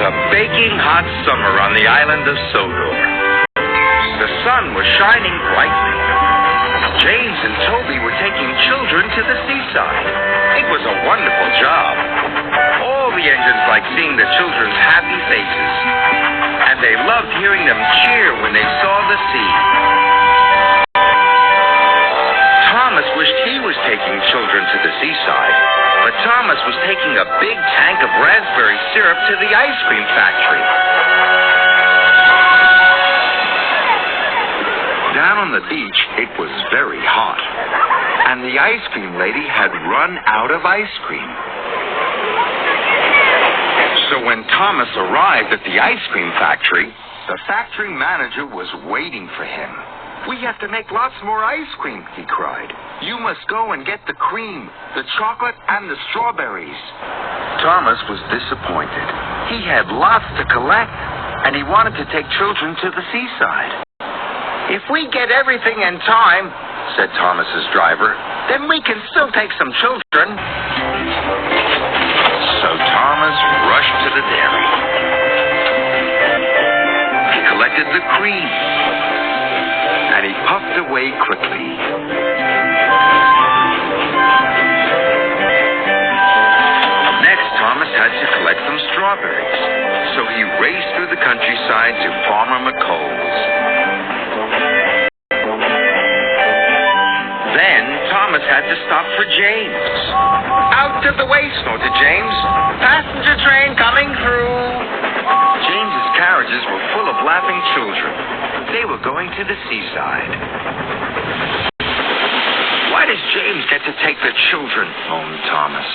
a baking hot summer on the island of Sodor. The sun was shining brightly. James and Toby were taking children to the seaside. It was a wonderful job. All the engines liked seeing the children's happy faces, and they loved hearing them cheer when they saw the sea. Thomas wished he was taking children to the seaside, but Thomas was taking a big tank of raspberry syrup to the ice cream factory. Down on the beach, it was very hot, and the ice cream lady had run out of ice cream. So when Thomas arrived at the ice cream factory, the factory manager was waiting for him. "We have to make lots more ice cream," he cried. "You must go and get the cream, the chocolate, and the strawberries." Thomas was disappointed. He had lots to collect, and he wanted to take children to the seaside. "If we get everything in time," said Thomas's driver, "then we can still take some children." So Thomas rushed to the dairy. He collected the cream, and he puffed away quickly. Next, Thomas had to collect some strawberries, so he raced through the countryside to Farmer McColl's. Then Thomas had to stop for James. "Out of the way," snorted James. "Passenger train coming through." James's carriages were full of laughing children. They were going to the seaside. "Why does James get to take the children?" moaned Thomas.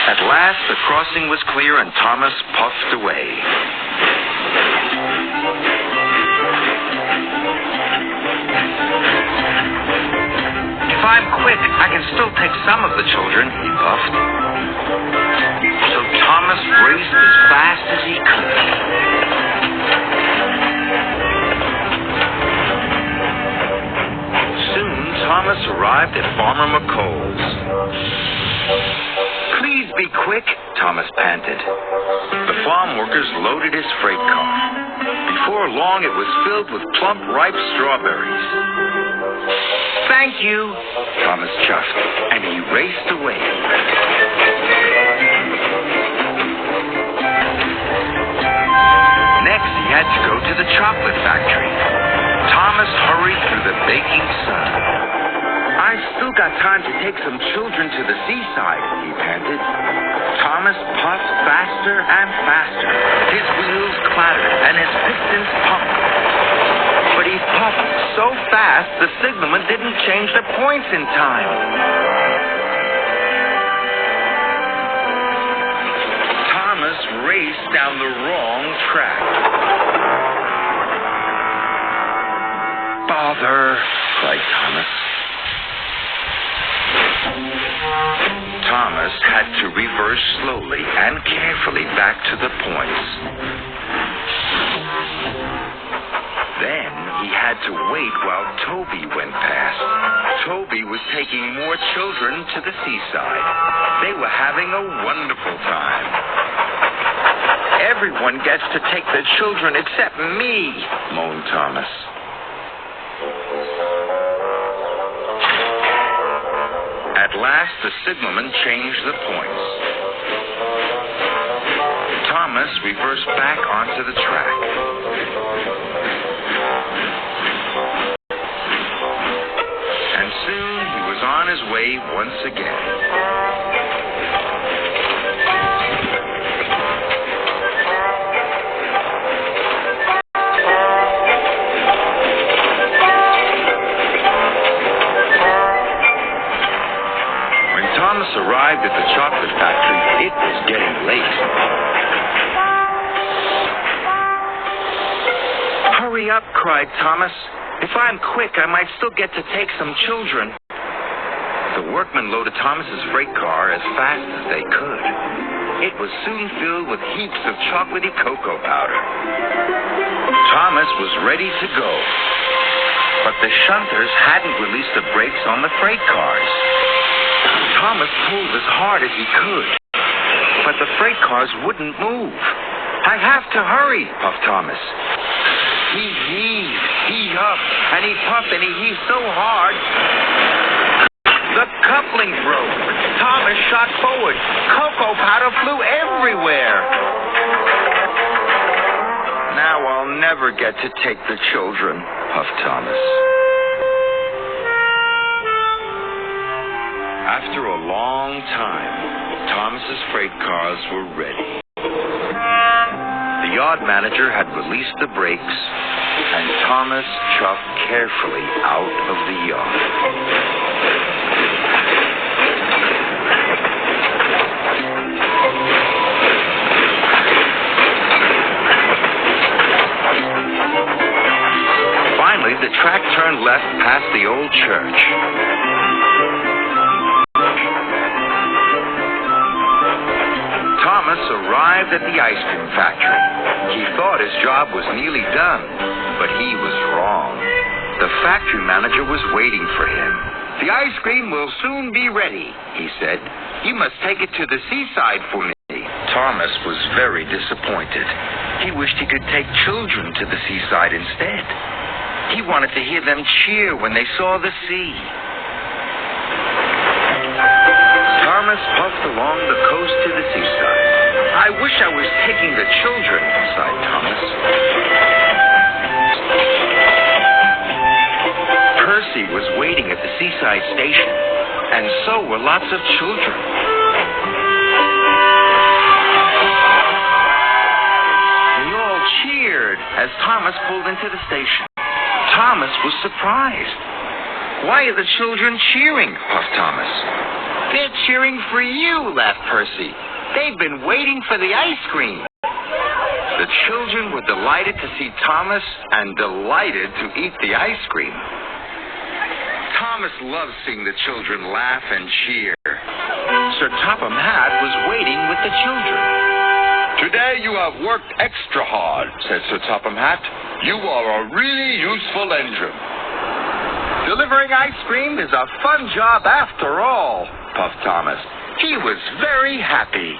At last, the crossing was clear and Thomas puffed away. "If I'm quick, I can still take some of the children," he puffed. So Thomas raced as fast as he could. Soon, Thomas arrived at Farmer McColl's. "Please be quick," Thomas panted. The farm workers loaded his freight car. Before long, it was filled with plump, ripe strawberries. "Thank you," Thomas chuffed, and he raced away. Next, he had to go to the chocolate factory. Thomas hurried through the baking sun. "I've still got time to take some children to the seaside," he panted. Thomas puffed faster and faster. His wheels clattered and his pistons pumped. But he puffed so fast, the signalman didn't change the points in time. Thomas raced down the wrong track. "Bother," cried Thomas. Thomas had to reverse slowly and carefully back to the points. Then he had to wait while Toby went past. Toby was taking more children to the seaside. They were having a wonderful time. "Everyone gets to take the children except me," moaned Thomas. At last, the signalman changed the points. Thomas reversed back onto the track. And soon he was on his way once again. Thomas arrived at the chocolate factory. It was getting late. "Hurry up," cried Thomas. "If I'm quick, I might still get to take some children." The workmen loaded Thomas's freight car as fast as they could. It was soon filled with heaps of chocolatey cocoa powder. Thomas was ready to go, but the shunters hadn't released the brakes on the freight cars. Thomas pulled as hard as he could. but the freight cars wouldn't move. I have to hurry, puffed Thomas. He heaved, he huffed, and he puffed, and he heaved so hard, the coupling broke. Thomas shot forward. Cocoa powder flew everywhere. Now I'll never get to take the children, puffed Thomas. After a long time, Thomas's freight cars were ready. The yard manager had released the brakes, and Thomas chuffed carefully out of the yard. Finally, the track turned left past the old church. Thomas arrived at the ice cream factory. He thought his job was nearly done, but he was wrong. The factory manager was waiting for him. The ice cream will soon be ready, he said. You must take it to the seaside for me. Thomas was very disappointed. He wished he could take children to the seaside instead. He wanted to hear them cheer when they saw the sea. Thomas puffed along the coast to the seaside. I wish I was taking the children, sighed Thomas. Percy was waiting at the seaside station, and so were lots of children. They all cheered as Thomas pulled into the station. Thomas was surprised. Why are the children cheering? Puffed Thomas. They're cheering for you, laughed Percy. They've been waiting for the ice cream. The children were delighted to see Thomas and delighted to eat the ice cream. Thomas loved seeing the children laugh and cheer. Sir Topham Hatt was waiting with the children. Today you have worked extra hard, said Sir Topham Hatt. You are a really useful engine. Delivering ice cream is a fun job after all, puffed Thomas. He was very happy.